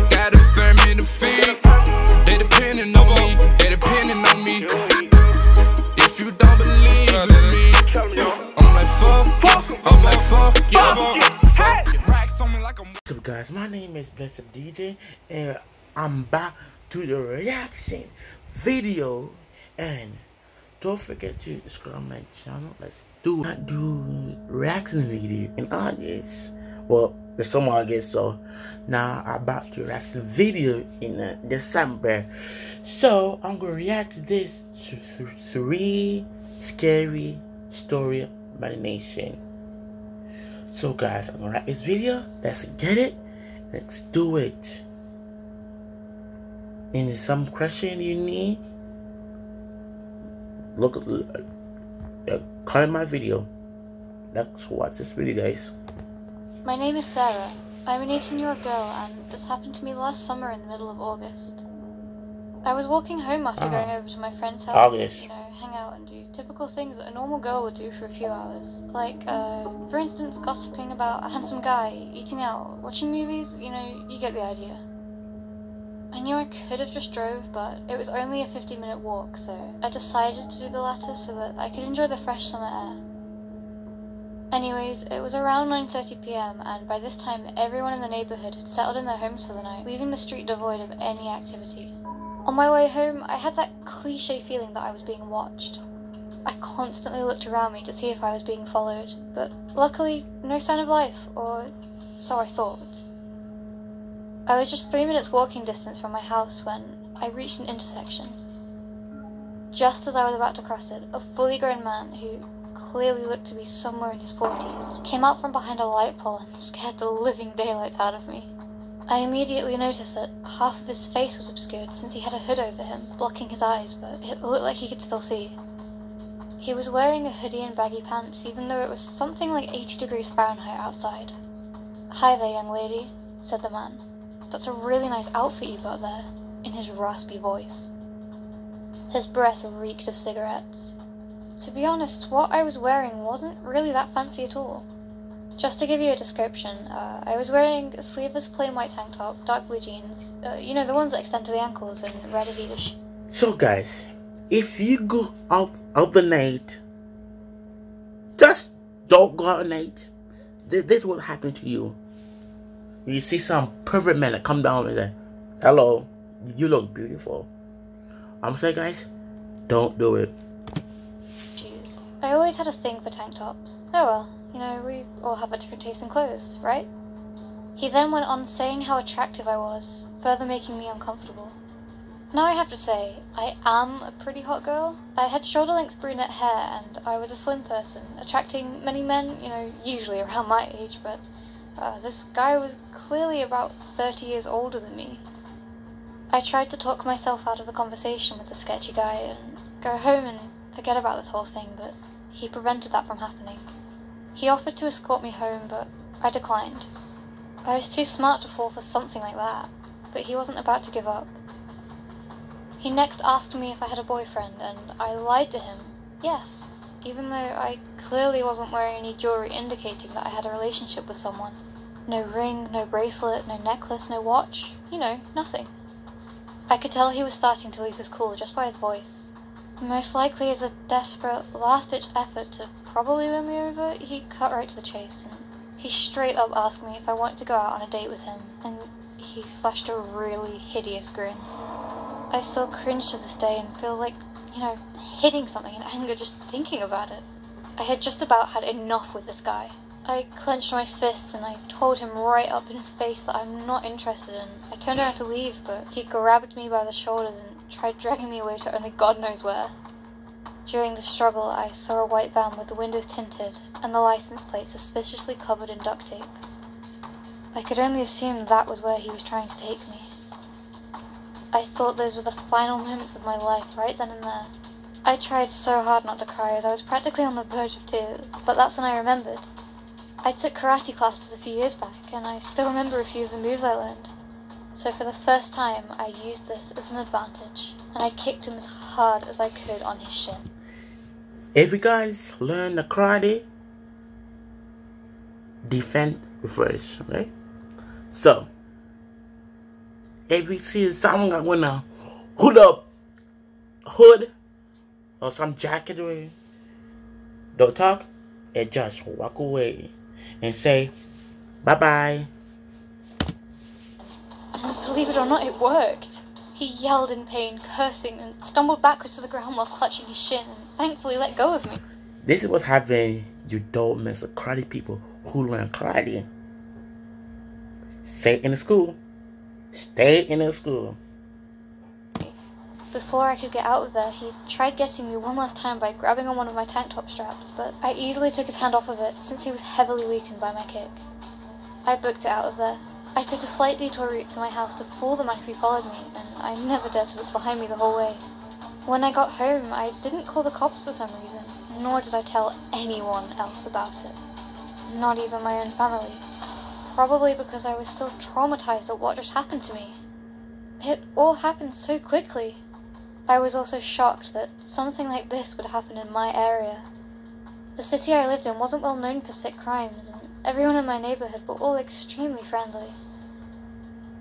got a family to feed. They depending on me, they depending on me. If you don't believe in me, I'm like fuck yeah. What's up guys, my name is Blessed DJ and I'm back to the reaction video, and don't forget to subscribe my channel. Let's do reaction video in August. Well, there's some August, so now I'm about to reaction video in December. So I'm gonna react to this 3 scary story by the nation. So guys, I'm gonna write this video. Let's get it. Let's do it. And there's some question you need. Look at comment my video. Let's watch this video, guys. My name is Sarah. I'm an 18-year-old girl, and this happened to me last summer in the middle of August. I was walking home after going over to my friend's house to, hang out and do typical things that a normal girl would do for a few hours. Like, for instance, gossiping about a handsome guy, eating out, watching movies, you get the idea. I knew I could have just drove, but it was only a 50-minute walk, so I decided to do the latter so that I could enjoy the fresh summer air. Anyways, it was around 9:30 PM, and by this time everyone in the neighborhood had settled in their homes for the night, leaving the street devoid of any activity. On my way home, I had that cliche feeling that I was being watched. I constantly looked around me to see if I was being followed, but luckily, no sign of life, or so I thought. I was just 3 minutes walking distance from my house when I reached an intersection. Just as I was about to cross it, a fully grown man, who clearly looked to be somewhere in his 40s, came out from behind a light pole and scared the living daylights out of me. I immediately noticed that half of his face was obscured since he had a hood over him, blocking his eyes, but it looked like he could still see. He was wearing a hoodie and baggy pants, even though it was something like 80 degrees Fahrenheit outside. "Hi there, young lady," said the man. "That's a really nice outfit you got there," in his raspy voice. His breath reeked of cigarettes. To be honest, what I was wearing wasn't really that fancy at all. Just to give you a description, I was wearing a sleeveless plain white tank top, dark blue jeans, the ones that extend to the ankles, and red Adidas. So guys, if you go out of the night, just don't go out at night. This will happen to you. You see some pervert man that come down and say, "Hello, you look beautiful." I'm saying, guys, don't do it. Jeez, I always had a thing for tank tops. Oh well. We all have a different taste in clothes, right? He then went on saying how attractive I was, further making me uncomfortable. Now I have to say, I am a pretty hot girl. I had shoulder-length brunette hair, and I was a slim person, attracting many men, usually around my age, but this guy was clearly about 30 years older than me. I tried to talk myself out of the conversation with the sketchy guy and go home and forget about this whole thing, but he prevented that from happening. He offered to escort me home, but I declined. I was too smart to fall for something like that, but he wasn't about to give up. He next asked me if I had a boyfriend, and I lied to him. Yes, even though I clearly wasn't wearing any jewelry indicating that I had a relationship with someone. No ring, no bracelet, no necklace, no watch, nothing. I could tell he was starting to lose his cool just by his voice. Most likely as a desperate, last-ditch effort to probably win me over, he cut right to the chase, and he straight up asked me if I wanted to go out on a date with him, and he flashed a really hideous grin. I still cringe to this day and feel like, hitting something in anger just thinking about it. I had just about had enough with this guy. I clenched my fists and I told him right up in his face that I'm not interested, and I turned around to leave, but he grabbed me by the shoulders and tried dragging me away to only God knows where. During the struggle, I saw a white van with the windows tinted and the license plate suspiciously covered in duct tape. I could only assume that was where he was trying to take me. I thought those were the final moments of my life right then and there. I tried so hard not to cry as I was practically on the verge of tears, but that's when I remembered. I took karate classes a few years back, and I still remember a few of the moves I learned. So for the first time, I used this as an advantage, and I kicked him as hard as I could on his shin. If you guys learn the karate, defend reverse, right? So if you see someone with a hood or some jacket or don't talk and just walk away and say bye-bye. And believe it or not, it worked. He yelled in pain, cursing, and stumbled backwards to the ground while clutching his shin, and thankfully let go of me. This is what's happening. You don't mess with karate people who learn karate. Stay in the school. Stay in the school. Before I could get out of there, he tried getting me one last time by grabbing on one of my tank top straps, but I easily took his hand off of it since he was heavily weakened by my kick. I booked it out of there. I took a slight detour route to my house to fool the man who followed me, and I never dared to look behind me the whole way. When I got home, I didn't call the cops for some reason, nor did I tell anyone else about it. Not even my own family. Probably because I was still traumatized at what just happened to me. It all happened so quickly. I was also shocked that something like this would happen in my area. The city I lived in wasn't well known for sick crimes, and everyone in my neighborhood were all extremely friendly.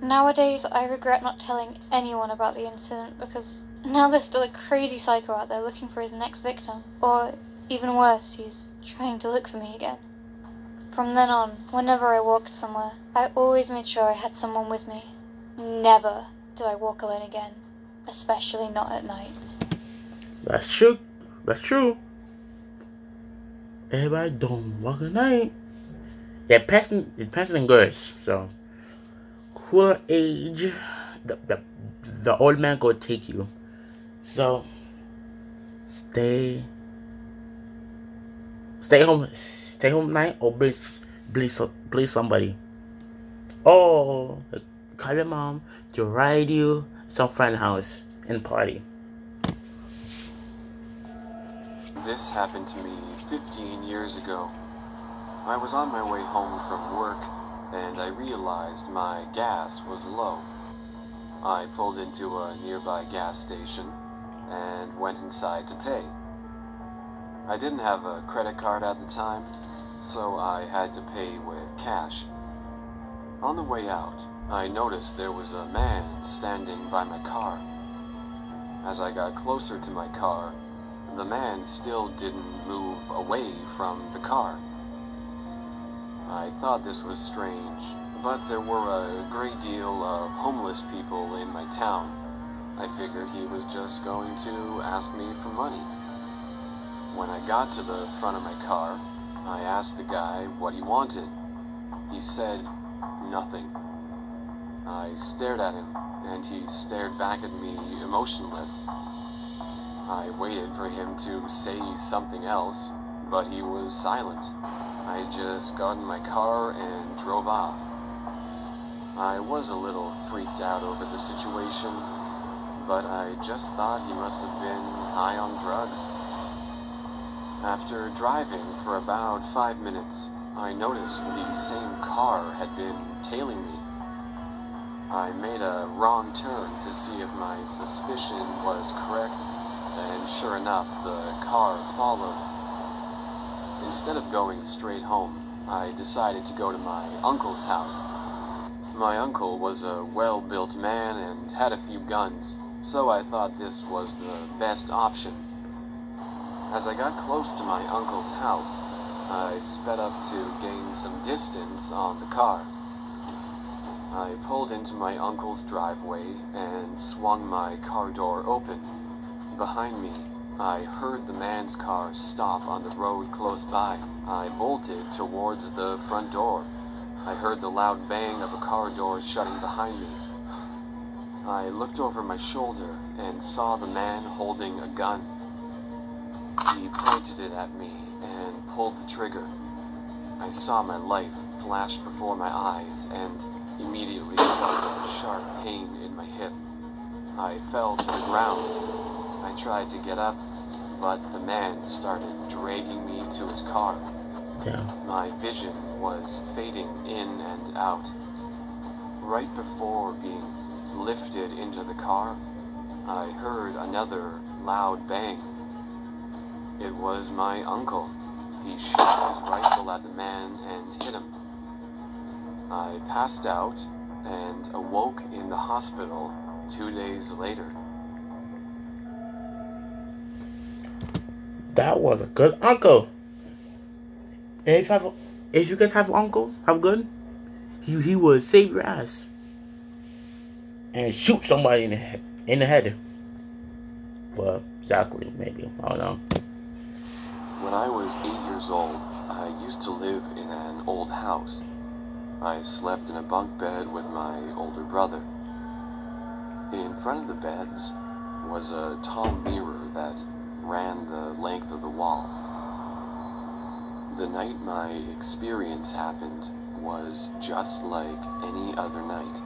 Nowadays, I regret not telling anyone about the incident because now there's still a crazy psycho out there looking for his next victim. Or, even worse, he's trying to look for me again. From then on, whenever I walked somewhere, I always made sure I had someone with me. Never did I walk alone again, especially not at night. That's true. That's true. Everybody don't walk at night. Yeah, passing on girls. So, who age the old man go take you. So, stay home night or bleed somebody. Or call your mom to ride you some friend house and party. This happened to me 15 years ago. I was on my way home from work and I realized my gas was low. I pulled into a nearby gas station and went inside to pay. I didn't have a credit card at the time, so I had to pay with cash. On the way out, I noticed there was a man standing by my car. As I got closer to my car, the man still didn't move away from the car. I thought this was strange, but there were a great deal of homeless people in my town. I figured he was just going to ask me for money. When I got to the front of my car, I asked the guy what he wanted. He said nothing. I stared at him, and he stared back at me emotionless. I waited for him to say something else, but he was silent. I just got in my car and drove off. I was a little freaked out over the situation, but I just thought he must have been high on drugs. After driving for about 5 minutes, I noticed the same car had been tailing me. I made a wrong turn to see if my suspicion was correct, and sure enough, the car followed. Instead of going straight home, I decided to go to my uncle's house. My uncle was a well-built man and had a few guns, so I thought this was the best option. As I got close to my uncle's house, I sped up to gain some distance on the car. I pulled into my uncle's driveway and swung my car door open. Behind me, I heard the man's car stop on the road close by. I bolted towards the front door. I heard the loud bang of a car door shutting behind me. I looked over my shoulder and saw the man holding a gun. He pointed it at me and pulled the trigger. I saw my life flash before my eyes and immediately felt a sharp pain in my hip. I fell to the ground. I tried to get up, but the man started dragging me to his car. Yeah. My vision was fading in and out. Right before being lifted into the car, I heard another loud bang. It was my uncle. He shot his rifle at the man and hit him. I passed out, and awoke in the hospital 2 days later. That was a good uncle. If you guys have an uncle, have good, he would save your ass and shoot somebody in the head. Well, exactly, maybe, I don't know. When I was 8 years old, I used to live in an old house. I slept in a bunk bed with my older brother. In front of the beds was a tall mirror that ran the length of the wall. The night my experience happened was just like any other night.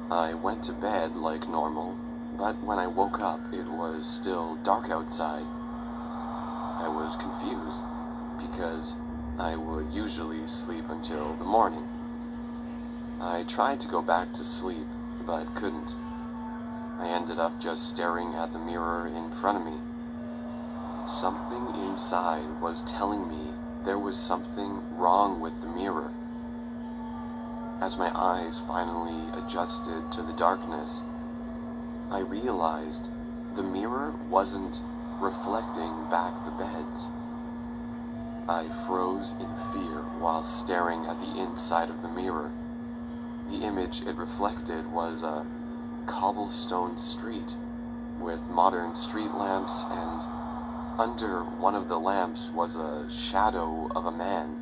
I went to bed like normal, but when I woke up, it was still dark outside. I was confused because I would usually sleep until the morning. I tried to go back to sleep, but couldn't. I ended up just staring at the mirror in front of me. Something inside was telling me there was something wrong with the mirror. As my eyes finally adjusted to the darkness, I realized the mirror wasn't reflecting back the beds. I froze in fear while staring at the inside of the mirror. The image it reflected was a cobblestone street with modern street lamps, and under one of the lamps was a shadow of a man.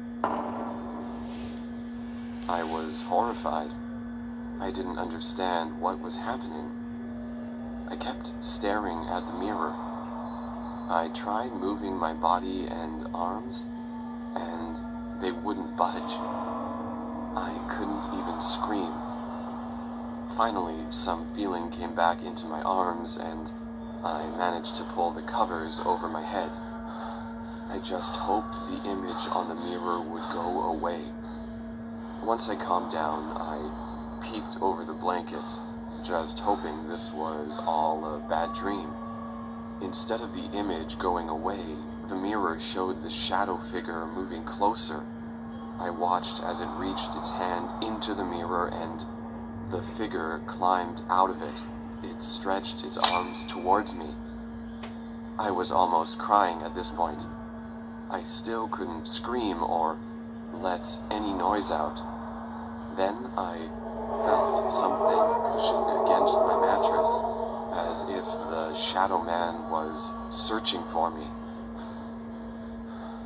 I was horrified. I didn't understand what was happening. I kept staring at the mirror. I tried moving my body and arms, and they wouldn't budge. I couldn't even scream. Finally, some feeling came back into my arms, and I managed to pull the covers over my head. I just hoped the image on the mirror would go away. Once I calmed down, I peeked over the blanket, just hoping this was all a bad dream. Instead of the image going away, the mirror showed the shadow figure moving closer. I watched as it reached its hand into the mirror, and the figure climbed out of it. It stretched its arms towards me. I was almost crying at this point. I still couldn't scream or let any noise out. Then I felt something pushing against my mattress, as if the shadow man was searching for me.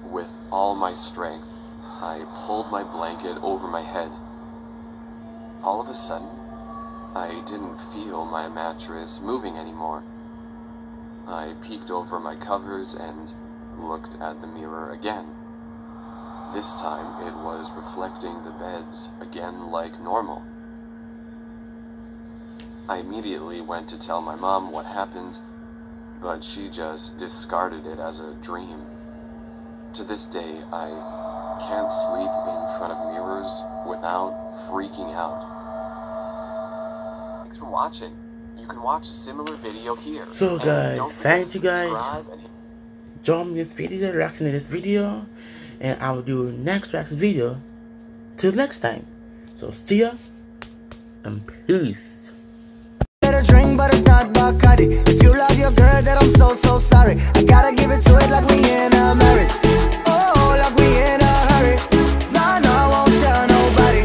With all my strength, I pulled my blanket over my head. All of a sudden, I didn't feel my mattress moving anymore. I peeked over my covers and looked at the mirror again. This time, it was reflecting the beds again like normal. I immediately went to tell my mom what happened, but she just discarded it as a dream. To this day, I can't sleep in front of mirrors without freaking out. Thanks for watching. You can watch a similar video here. So guys, thank you guys. Join me in this video, reaction to this video, and I will do next reaction video till next time. So see ya and peace. A drink, but it's not Bacardi. If you love your girl, then I'm so sorry. I gotta give it to it like we in a marriage. Oh, like we in a hurry. No, I won't tell nobody.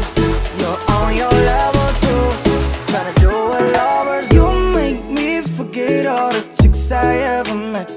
You're on your level too. Tryna do what lovers. You make me forget all the chicks I ever met.